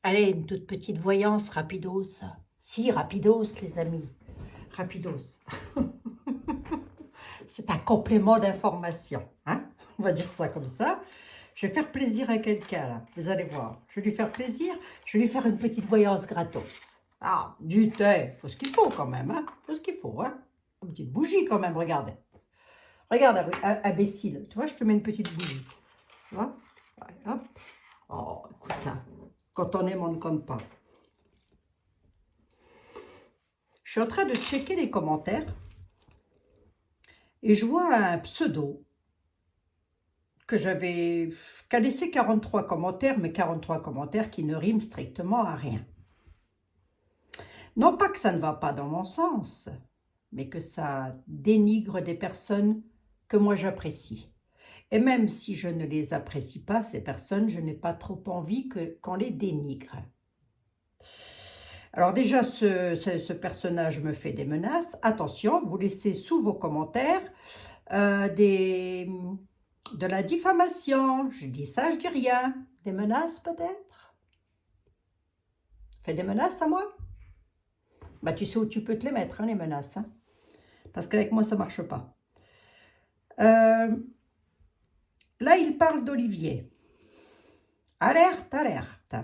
Allez, une toute petite voyance, rapidos. Si, rapidos, les amis. Rapidos. C'est un complément d'information. Hein, on va dire ça comme ça. Je vais faire plaisir à quelqu'un, là. Vous allez voir. Je vais lui faire plaisir. Je vais lui faire une petite voyance gratos. Ah, du thé. Faut ce qu'il faut quand même. Hein. Faut ce qu'il faut. Hein. Une petite bougie quand même, regardez. Regarde, imbécile. Tu vois, je te mets une petite bougie. Tu vois, ouais, hop. Oh, écoute, hein. Quand on aime, on ne compte pas. Je suis en train de checker les commentaires et je vois un pseudo qui a laissé 43 commentaires, mais 43 commentaires qui ne riment strictement à rien. Non pas que ça ne va pas dans mon sens, mais que ça dénigre des personnes que moi j'apprécie. Et même si je ne les apprécie pas, ces personnes, je n'ai pas trop envie qu'on les dénigre. Alors déjà, ce personnage me fait des menaces. Attention, vous laissez sous vos commentaires de la diffamation. Je dis ça, je dis rien. Des menaces peut-être? Fais des menaces à moi? Bah, tu sais où tu peux te les mettre, hein, les menaces. Hein, parce qu'avec moi, ça ne marche pas. Là, il parle d'Olivier. Alerte, alerte.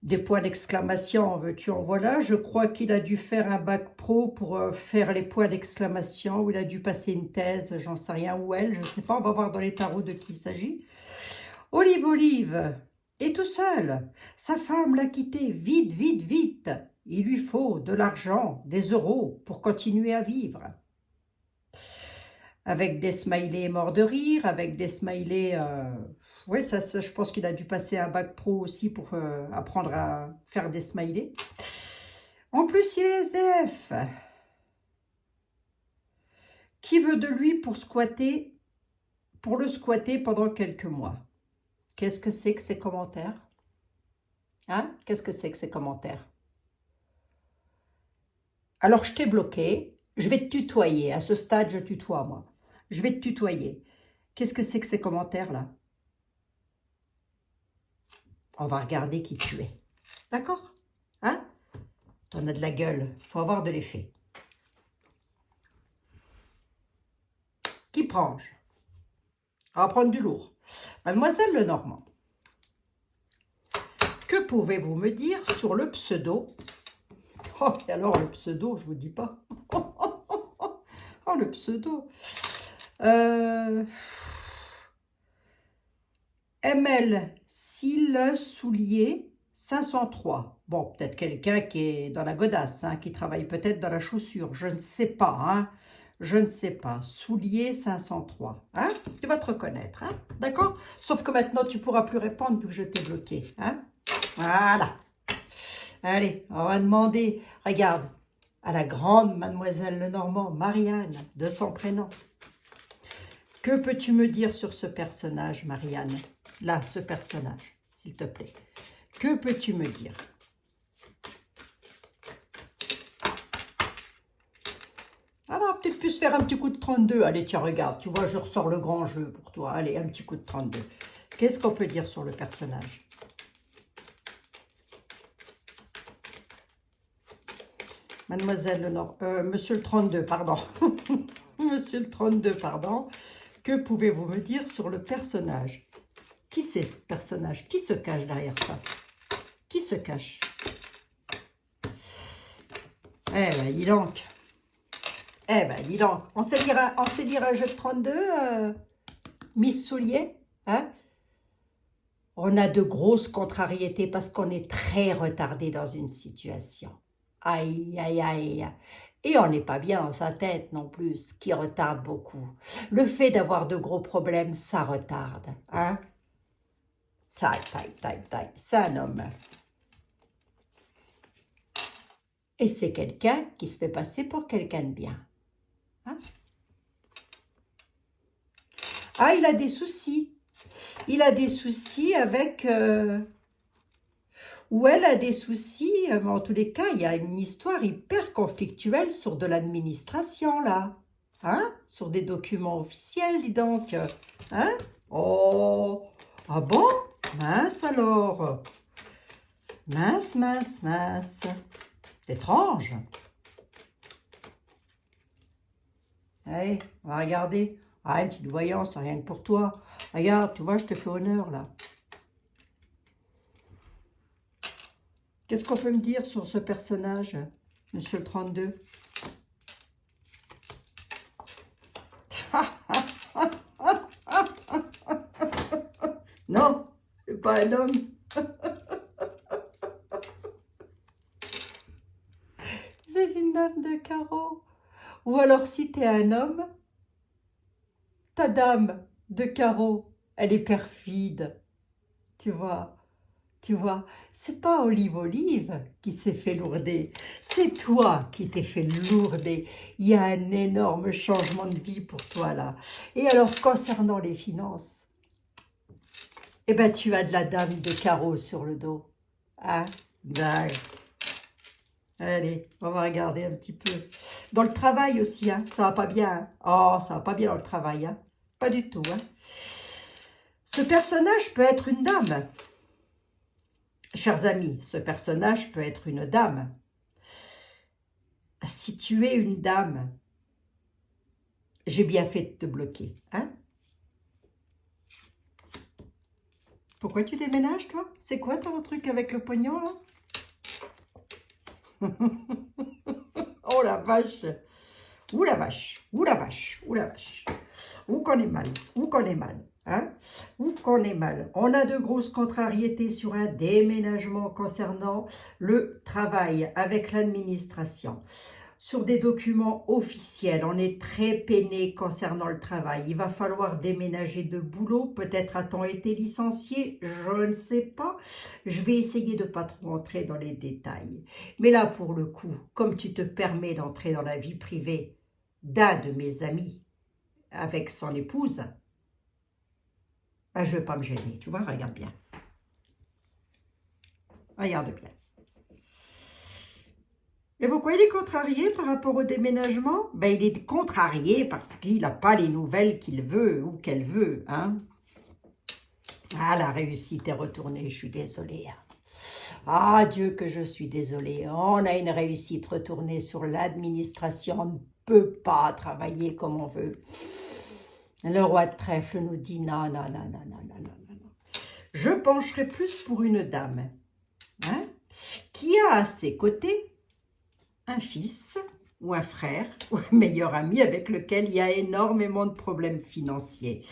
Des points d'exclamation, en veux-tu, en voilà. Je crois qu'il a dû faire un bac pro pour faire les points d'exclamation, ou il a dû passer une thèse, j'en sais rien, ou elle, je ne sais pas, on va voir dans les tarots de qui il s'agit. Olive est tout seul. Sa femme l'a quitté, vite, vite, vite. Il lui faut de l'argent, des euros, pour continuer à vivre. Avec des smileys morts de rire, avec des smileys... oui, ça, je pense qu'il a dû passer un bac pro aussi pour apprendre à faire des smileys. En plus, il est SDF. Qui veut de lui pour le squatter pendant quelques mois? Qu'est-ce que c'est que ces commentaires? Hein? Qu'est-ce que c'est que ces commentaires? Alors, je t'ai bloqué. Je vais te tutoyer. À ce stade, je tutoie, moi. Je vais te tutoyer. Qu'est-ce que c'est que ces commentaires-là? On va regarder qui tu es. D'accord? Hein? T'en as de la gueule. Faut avoir de l'effet. Qui prend? On va prendre du lourd. Mademoiselle Lenormand, que pouvez-vous me dire sur le pseudo? Oh, et alors le pseudo, je vous dis pas. Oh, le pseudo. ML Cille Soulier 503. Bon, peut-être quelqu'un qui est dans la godasse, hein, qui travaille peut-être dans la chaussure. Je ne sais pas, hein. Je ne sais pas. Soulier 503. Hein? Tu vas te reconnaître, hein? D'accord? Sauf que maintenant, tu ne pourras plus répondre vu que je t'ai bloqué. Hein? Voilà. Allez, on va demander, regarde, à la grande mademoiselle Lenormand, Marianne, de son prénom. Que peux-tu me dire sur ce personnage, Marianne? Là, ce personnage, s'il te plaît. Que peux-tu me dire? Alors, peut-être plus faire un petit coup de 32. Allez, tiens, regarde, tu vois, je ressors le grand jeu pour toi. Allez, un petit coup de 32. Qu'est-ce qu'on peut dire sur le personnage? Mademoiselle Lenore, monsieur le 32, pardon. Monsieur le 32, pardon. Que pouvez-vous me dire sur le personnage? Qui c'est ce personnage? Qui se cache derrière ça? Qui se cache? Eh ben, dis donc. Eh ben, dis donc. On sait lire un jeu de 32, Miss Soulier, hein? On a de grosses contrariétés parce qu'on est très retardé dans une situation. Aïe, aïe, aïe. Et on n'est pas bien dans sa tête non plus, ce qui retarde beaucoup. Le fait d'avoir de gros problèmes, ça retarde, hein? Taille, taille, taille, taille. C'est un homme. Et c'est quelqu'un qui se fait passer pour quelqu'un de bien. Hein? Ah, il a des soucis. Il a des soucis avec... ou elle a des soucis. Mais en tous les cas, il y a une histoire hyper conflictuelle sur de l'administration, là. Hein? Sur des documents officiels, dis donc. Hein? Oh! Ah bon? Mince alors. Mince, mince, mince. C'est étrange. Allez, on va regarder. Ah, une petite voyance, rien que pour toi. Regarde, tu vois, je te fais honneur, là. Qu'est-ce qu'on peut me dire sur ce personnage, Monsieur le 32? Non, c'est pas un homme. C'est une dame de carreau. Ou alors, si t'es un homme, ta dame de carreau, elle est perfide. Tu vois, c'est pas Olive qui s'est fait lourder, c'est toi qui t'es fait lourder. Il y a un énorme changement de vie pour toi là. Et alors, concernant les finances, eh ben, tu as de la dame de carreau sur le dos. Hein? Ben, allez, on va regarder un petit peu. Dans le travail aussi, hein, ça va pas bien. Hein. Oh, ça va pas bien dans le travail, hein. Pas du tout, hein. Ce personnage peut être une dame. Chers amis, ce personnage peut être une dame. Si tu es une dame, j'ai bien fait de te bloquer, hein? Pourquoi tu déménages, toi? C'est quoi ton truc avec le pognon, là? Oh la vache! Ouh la vache! Ouh la vache! Ouh la vache! Où qu'on est mal? Où qu'on est mal? Hein? Où qu'on est mal? On a de grosses contrariétés sur un déménagement concernant le travail avec l'administration. Sur des documents officiels, on est très peiné concernant le travail. Il va falloir déménager de boulot. Peut-être a-t-on été licencié, je ne sais pas. Je vais essayer de ne pas trop entrer dans les détails. Mais là, pour le coup, comme tu te permets d'entrer dans la vie privée d'un de mes amis avec son épouse, ben, je ne vais pas me gêner. Tu vois, regarde bien. Regarde bien. Et pourquoi il est contrarié par rapport au déménagement? Ben, il est contrarié parce qu'il n'a pas les nouvelles qu'il veut ou qu'elle veut. Hein? Ah, la réussite est retournée, je suis désolée. Ah, Dieu que je suis désolée. On a une réussite retournée sur l'administration. On ne peut pas travailler comme on veut. Le roi de trèfle nous dit non, non, non, non, non, non, non, non. Je pencherai plus pour une dame, hein, qui a à ses côtés un fils ou un frère ou un meilleur ami avec lequel il y a énormément de problèmes financiers.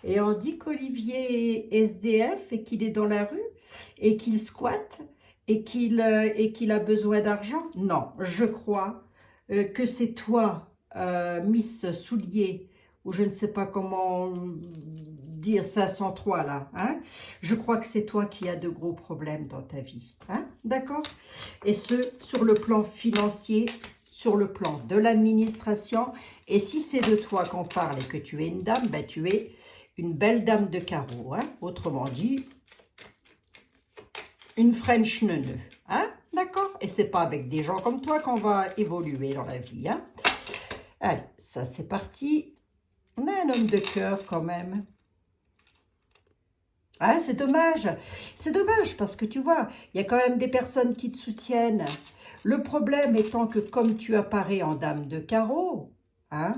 Et on dit qu'Olivier est SDF et qu'il est dans la rue et qu'il squatte et qu'il a besoin d'argent. Non, je crois que c'est toi, Miss Soulier, ou je ne sais pas comment dire ça sans toi là. Hein? Je crois que c'est toi qui as de gros problèmes dans ta vie. Hein? D'accord? Et ce, sur le plan financier, sur le plan de l'administration. Et si c'est de toi qu'on parle et que tu es une dame, ben tu es une belle dame de carreau. Hein? Autrement dit, une French neuneu. Hein? D'accord? Et c'est pas avec des gens comme toi qu'on va évoluer dans la vie. Hein? Allez, ça c'est parti. On a un homme de cœur quand même. Ah, c'est dommage. C'est dommage parce que tu vois, il y a quand même des personnes qui te soutiennent. Le problème étant que comme tu apparais en dame de carreau, hein,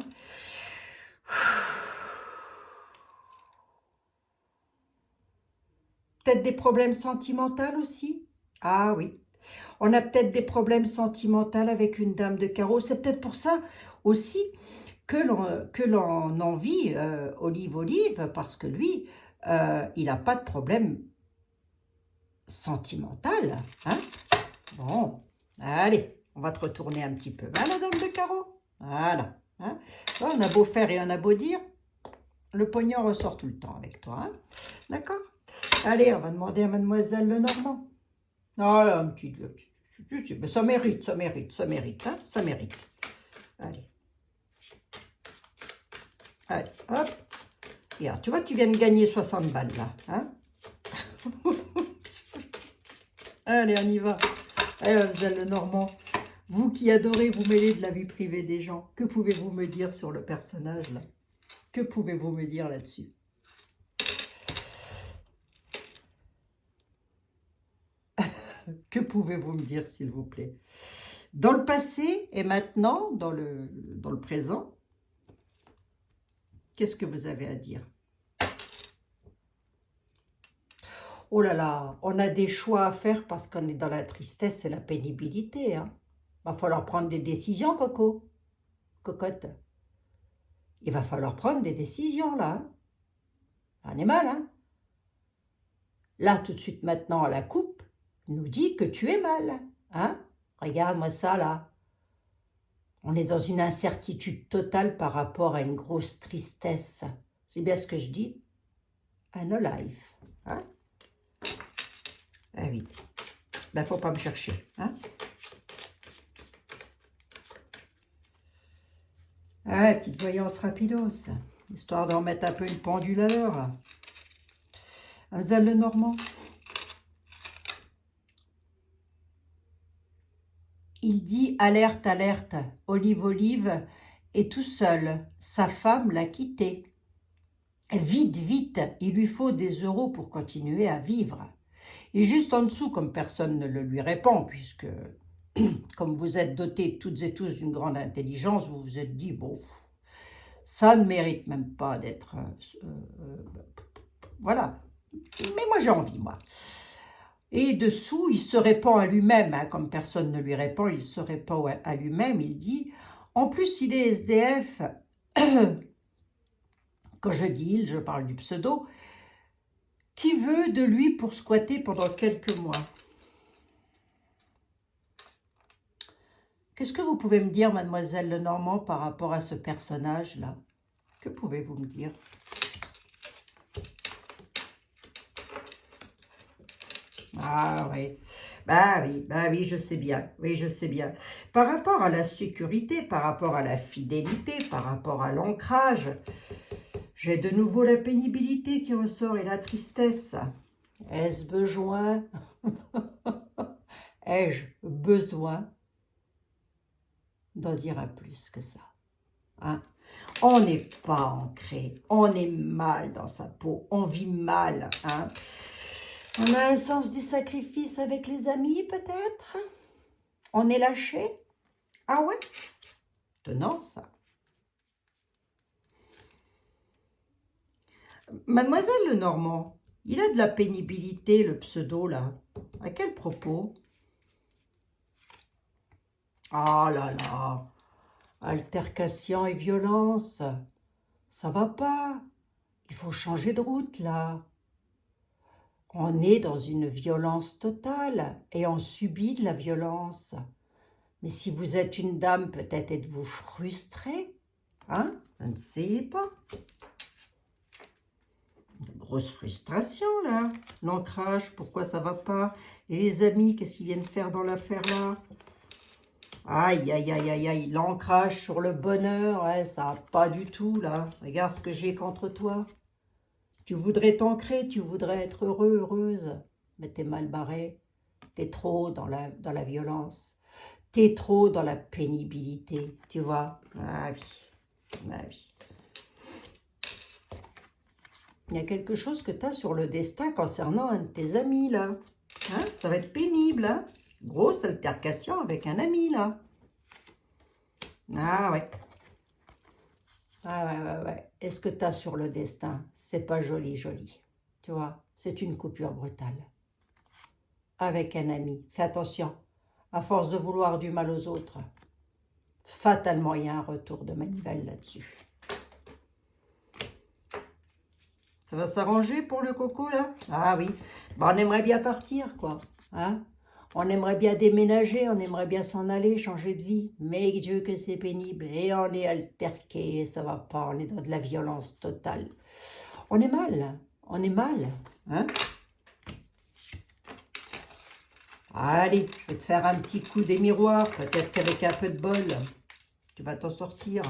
peut-être des problèmes sentimentaux aussi. Ah oui, on a peut-être des problèmes sentimentaux avec une dame de carreau. C'est peut-être pour ça aussi que l'on envie Olive, parce que lui, il n'a pas de problème sentimental. Hein? Bon, allez, on va te retourner un petit peu. Hein, la dame de carreau? Voilà. Hein? On a beau faire et on a beau dire, le pognon ressort tout le temps avec toi. Hein? D'accord? Allez, on va demander à mademoiselle Lenormand. Ah, un petit... Mais ça mérite, ça mérite, ça mérite. Hein? Ça mérite. Allez. Allez, hop. Regarde, tu vois, tu viens de gagner 60 balles, là. Hein? Allez, on y va. Allez, mademoiselle Lenormand. Vous qui adorez vous mêler de la vie privée des gens, que pouvez-vous me dire sur le personnage, là? Que pouvez-vous me dire là-dessus? Que pouvez-vous me dire, s'il vous plaît? Dans le passé et maintenant, dans le présent, qu'est-ce que vous avez à dire? Oh là là, on a des choix à faire parce qu'on est dans la tristesse et la pénibilité, hein. Va falloir prendre des décisions, Coco, cocotte. Il va falloir prendre des décisions, là, hein. On est mal, hein. Là, tout de suite, maintenant, la coupe nous dit que tu es mal, hein. Regarde-moi ça, là. On est dans une incertitude totale par rapport à une grosse tristesse. C'est bien ce que je dis. Un no life, hein. Ah oui. Ben, faut pas me chercher, hein. Ah, petite voyance rapidos, histoire d'en mettre un peu une pendule à l'heure. Un zèle le Normand. Il dit alerte, alerte, Olive, Olive est tout seul, sa femme l'a quitté. Vite, vite, il lui faut des euros pour continuer à vivre. Et juste en dessous, comme personne ne le lui répond, puisque comme vous êtes dotés toutes et tous d'une grande intelligence, vous vous êtes dit, bon, ça ne mérite même pas d'être... voilà. Mais moi, j'ai envie, moi. Et dessous, il se répond à lui-même, hein, comme personne ne lui répond, il se répond à lui-même, il dit, en plus, il est SDF, quand je dis il, je parle du pseudo, qui veut de lui pour squatter pendant quelques mois. Qu'est-ce que vous pouvez me dire, mademoiselle Lenormand, par rapport à ce personnage-là? Que pouvez-vous me dire? Ah oui, bah oui, je sais bien, oui, je sais bien. Par rapport à la sécurité, par rapport à la fidélité, par rapport à l'ancrage, j'ai de nouveau la pénibilité qui ressort et la tristesse. Ai-je besoin Ai-je besoin d'en dire un plus que ça, hein? On n'est pas ancré, on est mal dans sa peau, on vit mal, hein? On a un sens du sacrifice avec les amis, peut-être? On est lâché? Ah ouais? Tenant, ça. Mademoiselle Lenormand, il a de la pénibilité, le pseudo, là. À quel propos? Ah là là, altercation et violence, ça va pas. Il faut changer de route, là. On est dans une violence totale et on subit de la violence. Mais si vous êtes une dame, peut-être êtes-vous frustrée, hein? Je ne sais pas. Une grosse frustration, là. L'ancrage, pourquoi ça va pas? Et les amis, qu'est-ce qu'ils viennent faire dans l'affaire, là? Aïe, aïe, aïe, aïe, aïe. L'ancrage sur le bonheur, ouais, ça va pas du tout, là. Regarde ce que j'ai contre toi. Tu voudrais t'ancrer, tu voudrais être heureux, heureuse. Mais t'es mal barré. T'es trop dans la violence. T'es trop dans la pénibilité, tu vois. Ah oui, ah oui. Il y a quelque chose que tu as sur le destin concernant un de tes amis, là. Hein? Ça va être pénible, hein? Grosse altercation avec un ami, là. Ah ouais. Ah ouais, ouais, ouais. Est-ce que tu as sur le destin? C'est pas joli, joli. Tu vois, c'est une coupure brutale. Avec un ami. Fais attention. À force de vouloir du mal aux autres, fatalement, il y a un retour de manivelle là-dessus. Ça va s'arranger pour le coco, là? Ah oui. Bon, on aimerait bien partir, quoi. Hein? On aimerait bien déménager, on aimerait bien s'en aller, changer de vie. Mais Dieu que c'est pénible. Et on est alterqué, ça va pas. On est dans de la violence totale. On est mal. On est mal. Hein? Allez, je vais te faire un petit coup des miroirs. Peut-être qu'avec un peu de bol, tu vas t'en sortir.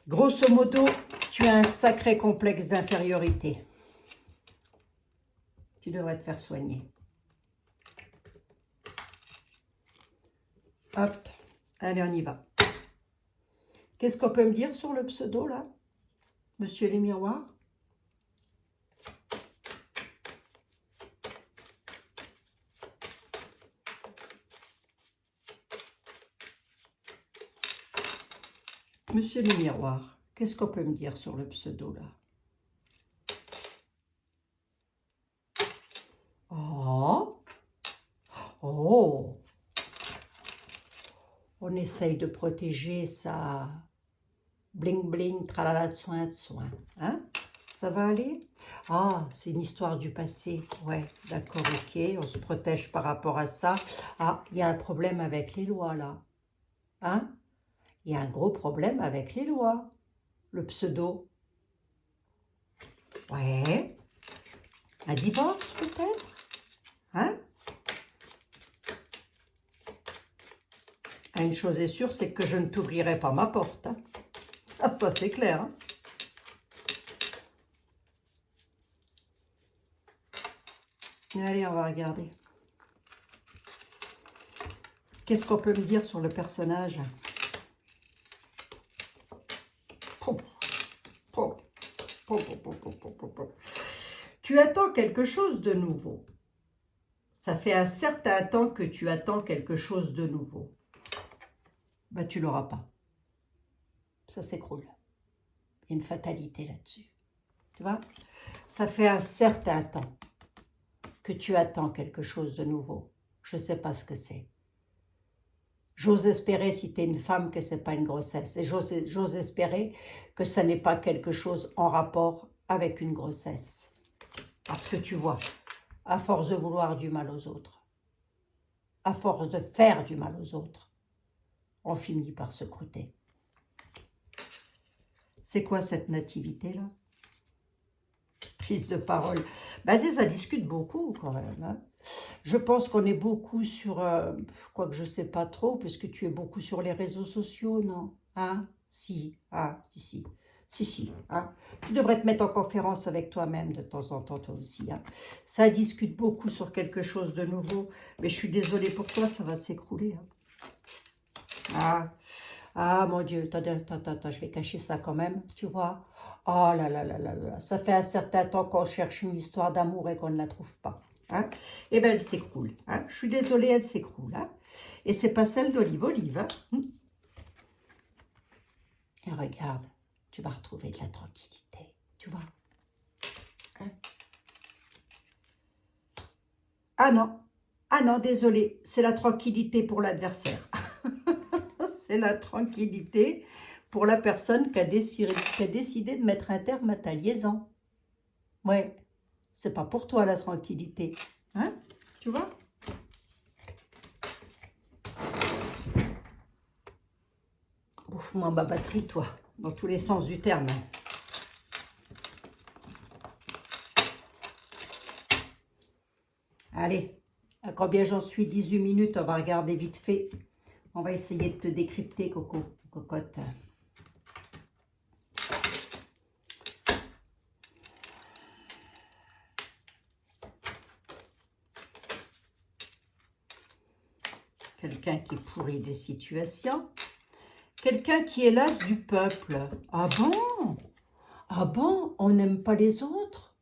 Grosso modo, tu as un sacré complexe d'infériorité. Tu devrais te faire soigner. Hop, allez, on y va. Qu'est-ce qu'on peut me dire sur le pseudo, là? Monsieur les miroirs? Monsieur le miroir, qu'est-ce qu'on peut me dire sur le pseudo, là? Oh, oh, on essaye de protéger ça. Bling bling, tralala de soin. Hein? Ça va aller? Ah, c'est une histoire du passé. Ouais, d'accord, ok. On se protège par rapport à ça. Ah, il y a un problème avec les lois, là. Hein? Il y a un gros problème avec les lois. Le pseudo. Ouais. Un divorce, peut-être? Hein? Ah, une chose est sûre, c'est que je ne t'ouvrirai pas ma porte. Hein? Ah, ça, c'est clair. Hein? Allez, on va regarder. Qu'est-ce qu'on peut me dire sur le personnage? Pom, pom, pom, pom, pom, pom, pom, pom. Tu attends quelque chose de nouveau. Ça fait un certain temps que tu attends quelque chose de nouveau. Bah, tu l'auras pas. Ça s'écroule. Il y a une fatalité là-dessus. Tu vois? Ça fait un certain temps que tu attends quelque chose de nouveau. Je ne sais pas ce que c'est. J'ose espérer, si tu es une femme, que ce n'est pas une grossesse. Et j'ose espérer que ça n'est pas quelque chose en rapport avec une grossesse. Parce que tu vois, à force de vouloir du mal aux autres, à force de faire du mal aux autres, on finit par se croûter. C'est quoi cette nativité-là? Prise de parole. Ben, ça discute beaucoup quand même. Hein. Je pense qu'on est beaucoup sur, quoique je ne sais pas trop, puisque tu es beaucoup sur les réseaux sociaux, non? Hein? Si, ah, si. Si, hein? Tu devrais te mettre en conférence avec toi-même de temps en temps, toi aussi. Hein? Ça discute beaucoup sur quelque chose de nouveau, mais je suis désolée pour toi, ça va s'écrouler. Hein? Ah, mon Dieu, attends, je vais cacher ça quand même, tu vois? Oh là là là là là, ça fait un certain temps qu'on cherche une histoire d'amour et qu'on ne la trouve pas. Hein? Eh bien, elle s'écroule. Hein? Je suis désolée, elle s'écroule. Hein? Et c'est pas celle d'Olive. Hein? Et regarde, tu vas retrouver de la tranquillité. Tu vois? Hein? Ah non, désolée, c'est la tranquillité pour l'adversaire. C'est la tranquillité pour la personne qui a décidé de mettre un terme à ta liaison. Ouais, c'est pas pour toi la tranquillité. Hein? Tu vois? Bouffe-moi ma batterie, toi, dans tous les sens du terme. Allez, à combien j'en suis? 18 minutes, on va regarder vite fait. On va essayer de te décrypter, cocotte. Quelqu'un qui pourrit des situations. Quelqu'un qui est l'as du peuple. Ah bon? Ah bon? On n'aime pas les autres?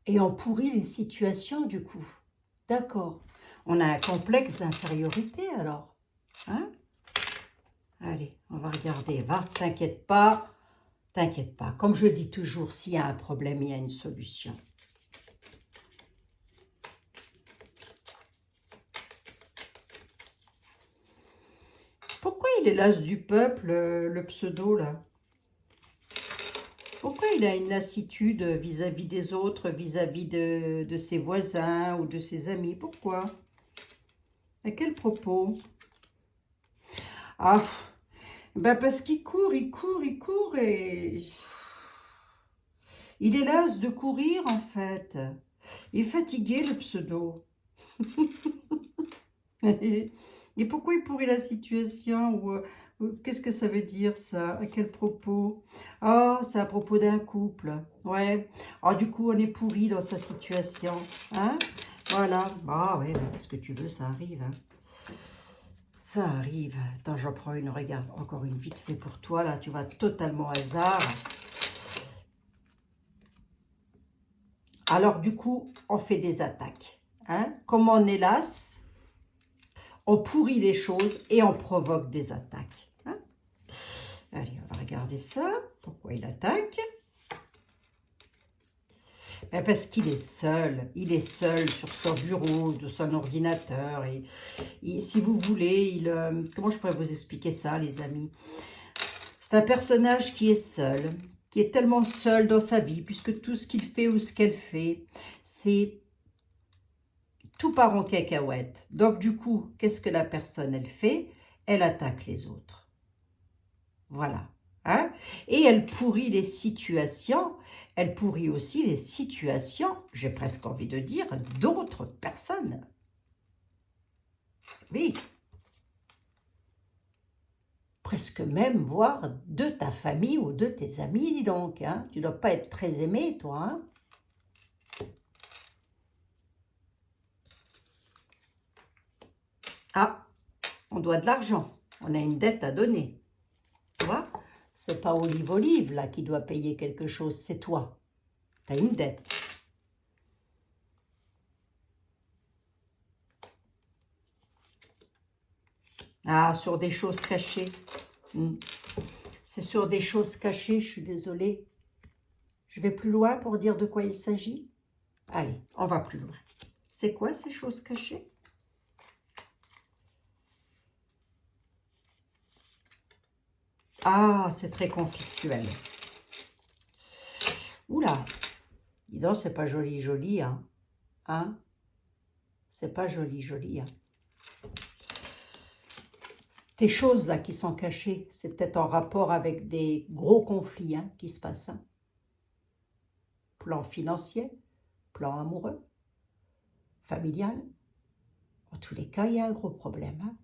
Et on pourrit les situations du coup. D'accord. On a un complexe d'infériorité alors. Hein? Allez, on va regarder. Va, t'inquiète pas. T'inquiète pas. Comme je dis toujours, s'il y a un problème, il y a une solution. Pourquoi il est l'as du peuple, le pseudo, là? Pourquoi il a une lassitude vis-à-vis des autres, vis-à-vis de ses voisins ou de ses amis? Pourquoi? À quel propos? Ah, ben parce qu'il court et... Il est las de courir, en fait. Il est fatigué, le pseudo. Et pourquoi il pourrit la situation ou qu'est-ce que ça veut dire, ça? À quel propos? Oh, c'est à propos d'un couple. Ouais. Oh, du coup, on est pourri dans sa situation. Hein? Voilà. Ah, ouais, ce que tu veux, ça arrive. Hein? Ça arrive. Attends, j'en prends une. Regarde, encore une vite fait pour toi. Là, tu vas totalement au hasard. Alors, du coup, on fait des attaques. Hein? Comme on est las, on pourrit les choses et on provoque des attaques. Hein? Allez, on va regarder ça. Pourquoi il attaque? Ben parce qu'il est seul. Il est seul sur son bureau, de son ordinateur. Et si vous voulez, comment je pourrais vous expliquer ça, les amis? C'est un personnage qui est seul, qui est tellement seul dans sa vie, puisque tout ce qu'il fait ou ce qu'elle fait, c'est tout part en cacahuète. Donc du coup, qu'est-ce que la personne, elle fait? Elle attaque les autres. Voilà. Hein? Et elle pourrit les situations. Elle pourrit aussi les situations, j'ai presque envie de dire, d'autres personnes. Oui. Presque même, voire de ta famille ou de tes amis, dis donc. Hein? Tu ne dois pas être très aimé, toi. Hein? Ah, on doit de l'argent. On a une dette à donner. Tu vois? C'est pas Olive là qui doit payer quelque chose, c'est toi. Tu as une dette. Ah, sur des choses cachées. C'est sur des choses cachées, je suis désolée. Je vais plus loin pour dire de quoi il s'agit. Allez, on va plus loin. C'est quoi ces choses cachées? Ah, c'est très conflictuel. Oula, dis donc, c'est pas joli, joli, hein? Hein? C'est pas joli, joli, hein? Ces choses là qui sont cachées, c'est peut-être en rapport avec des gros conflits hein, qui se passent. Hein. Plan financier, plan amoureux, familial. En tous les cas, il y a un gros problème. Hein.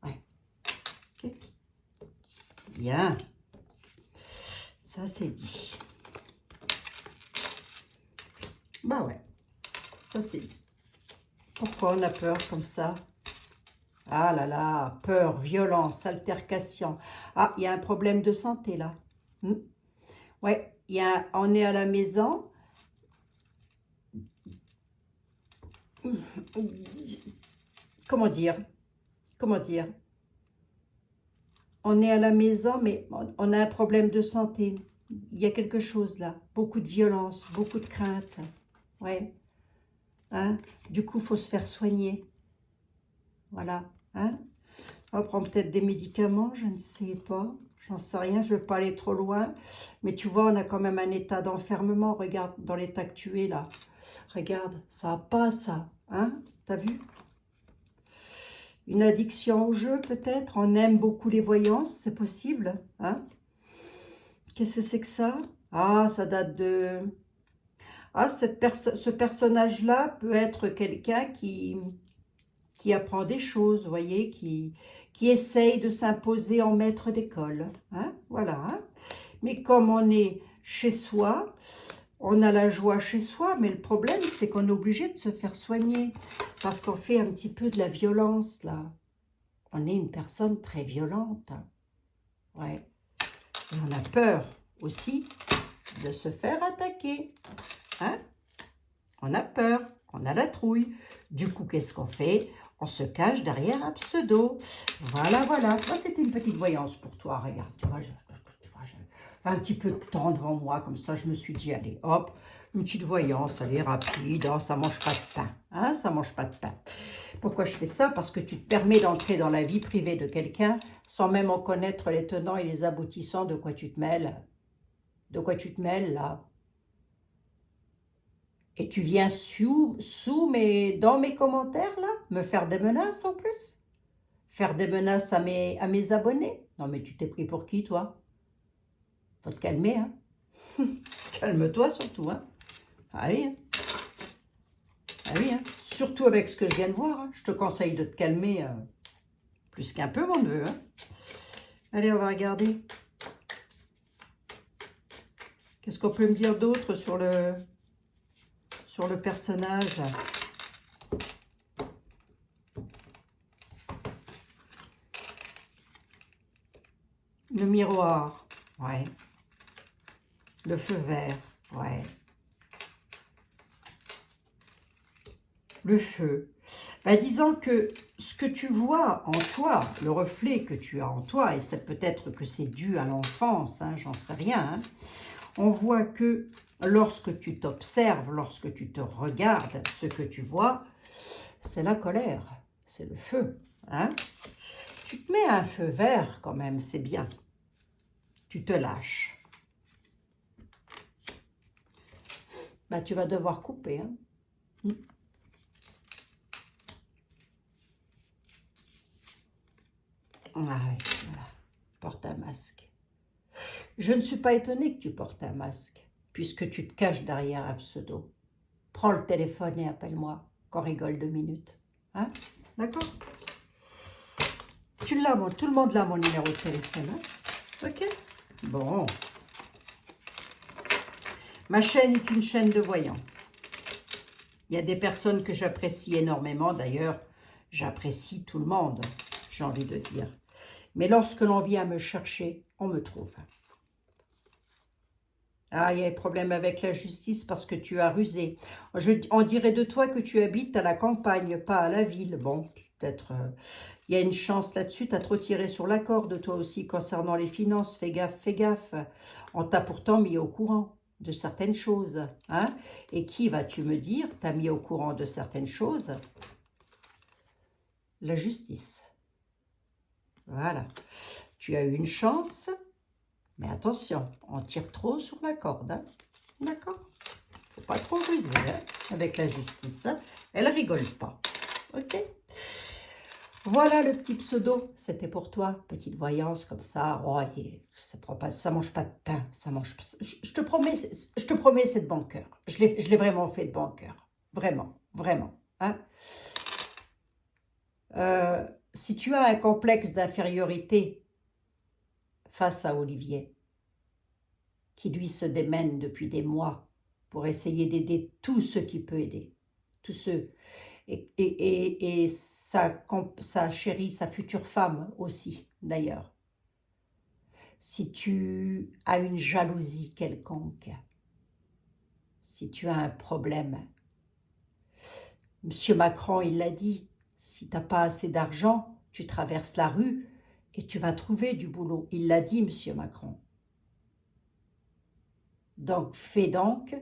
Ouais. Okay. Bien. Ça, c'est dit. Bah ouais. Ça, c'est dit. Pourquoi on a peur comme ça? Ah là là, peur, violence, altercation. Ah, il y a un problème de santé là. Ouais, on est à la maison. Comment dire? Comment dire? On est à la maison, mais on a un problème de santé. Il y a quelque chose là. Beaucoup de violence, beaucoup de crainte. Ouais. Hein? Du coup, il faut se faire soigner. Voilà. Hein? On prend peut-être des médicaments, je ne sais pas. J'en sais rien, je ne veux pas aller trop loin. Mais tu vois, on a quand même un état d'enfermement. Regarde, dans l'état que tu es là. Regarde, ça va pas ça. Hein? T'as vu? Une addiction au jeu peut-être. On aime beaucoup les voyances, c'est possible. Hein? Qu'est-ce que c'est que ça? Ah, ça date de... Ah, ce personnage-là peut être quelqu'un qui apprend des choses, vous voyez, qui essaye de s'imposer en maître d'école. Hein? Voilà. Hein? Mais comme on est chez soi, on a la joie chez soi, mais le problème, c'est qu'on est obligé de se faire soigner parce qu'on fait un petit peu de la violence, là. On est une personne très violente. Ouais. Et on a peur aussi de se faire attaquer. Hein? On a peur, on a la trouille. Du coup, qu'est-ce qu'on fait? On se cache derrière un pseudo. Voilà, voilà. Moi, c'était une petite voyance pour toi. Regarde, tu vois, j'ai un petit peu de temps devant moi. Comme ça, je me suis dit, allez, hop, une petite voyance, allez, rapide. Oh, ça mange pas de pain. Hein, ça mange pas de pain. Pourquoi je fais ça? Parce que tu te permets d'entrer dans la vie privée de quelqu'un sans même en connaître les tenants et les aboutissants de quoi tu te mêles. De quoi tu te mêles, là? Et tu viens dans mes commentaires, là, me faire des menaces en plus? Faire des menaces à mes abonnés? Non, mais tu t'es pris pour qui, toi? Faut te calmer, hein? Calme-toi surtout, hein? Allez, hein? Ah oui, hein? Surtout avec ce que je viens de voir, hein? Je te conseille de te calmer plus qu'un peu, mon neveu, hein? Allez, on va regarder. Qu'est-ce qu'on peut me dire d'autre sur le personnage? Le miroir, ouais. Le feu vert, ouais. Le feu. Ben, disons que ce que tu vois en toi, le reflet que tu as en toi, et c'est peut-être que c'est dû à l'enfance, hein, j'en sais rien, hein, on voit que lorsque tu t'observes, lorsque tu te regardes, ce que tu vois, c'est la colère, c'est le feu. Hein. Tu te mets un feu vert quand même, c'est bien. Tu te lâches. Ben, tu vas devoir couper. Hein. Ah oui, voilà. Porte un masque. Je ne suis pas étonnée que tu portes un masque, puisque tu te caches derrière un pseudo. Prends le téléphone et appelle-moi, qu'on rigole 2 minutes. Hein? D'accord? Tu l'as, tout le monde l'a, mon numéro de téléphone. Hein? Ok? Bon. Ma chaîne est une chaîne de voyance. Il y a des personnes que j'apprécie énormément. D'ailleurs, j'apprécie tout le monde, j'ai envie de dire. Mais lorsque l'on vient me chercher, on me trouve. Ah, il y a des problèmes avec la justice parce que tu as rusé. On dirait de toi que tu habites à la campagne, pas à la ville. Bon, peut-être... il y a une chance là-dessus, tu as trop tiré sur la corde, toi aussi, concernant les finances. Fais gaffe, fais gaffe. On t'a pourtant mis au courant de certaines choses. Hein? Et qui, vas-tu me dire, t'a mis au courant de certaines choses? La justice. Voilà. Tu as eu une chance, mais attention, on tire trop sur la corde. Hein? D'accord? Faut pas trop ruser hein, avec la justice. Hein? Elle rigole pas. Ok? Voilà le petit pseudo, c'était pour toi, petite voyance comme ça. Oh, et ça prend pas, ça mange pas de pain, ça mange. Je te promets, c'est de bon cœur. Je l'ai vraiment fait de bon cœur, vraiment, vraiment. Hein. Si tu as un complexe d'infériorité face à Olivier, qui lui se démène depuis des mois pour essayer d'aider tous ceux qui peut aider, tous ceux. Et sa chérie, sa future femme aussi, d'ailleurs. Si tu as une jalousie quelconque, si tu as un problème, Monsieur Macron, il l'a dit, si tu n'as pas assez d'argent, tu traverses la rue et tu vas trouver du boulot. Il l'a dit, Monsieur Macron. Donc, fais donc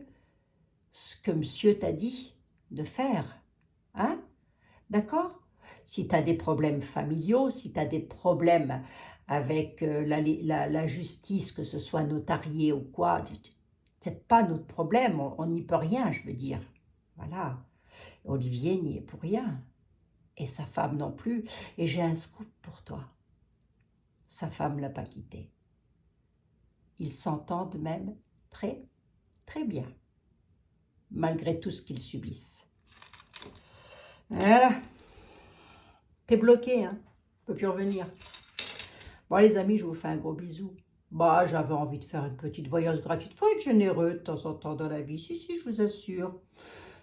ce que Monsieur t'a dit de faire. Hein? D'accord? Si tu as des problèmes familiaux, si tu as des problèmes avec la justice, que ce soit notarié ou quoi, c'est pas notre problème, on n'y peut rien, je veux dire. Voilà. Olivier n'y est pour rien. Et sa femme non plus. Et j'ai un scoop pour toi. Sa femme ne l'a pas quitté. Ils s'entendent même très, très bien, malgré tout ce qu'ils subissent. Voilà. T'es bloqué, hein? Tu peux plus revenir. Bon, les amis, je vous fais un gros bisou. Bah, j'avais envie de faire une petite voyance gratuite. Faut être généreux de temps en temps dans la vie. Si, je vous assure.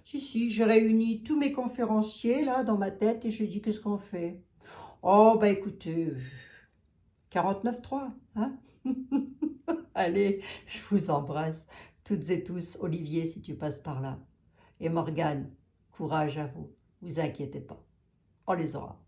Si, j'ai réuni tous mes conférenciers, là, dans ma tête, et je dis, qu'est-ce qu'on fait? Oh, bah, écoutez, 49,3, hein? Allez, je vous embrasse, toutes et tous. Olivier, si tu passes par là. Et Morgane, courage à vous. Vous inquiétez pas. On les aura.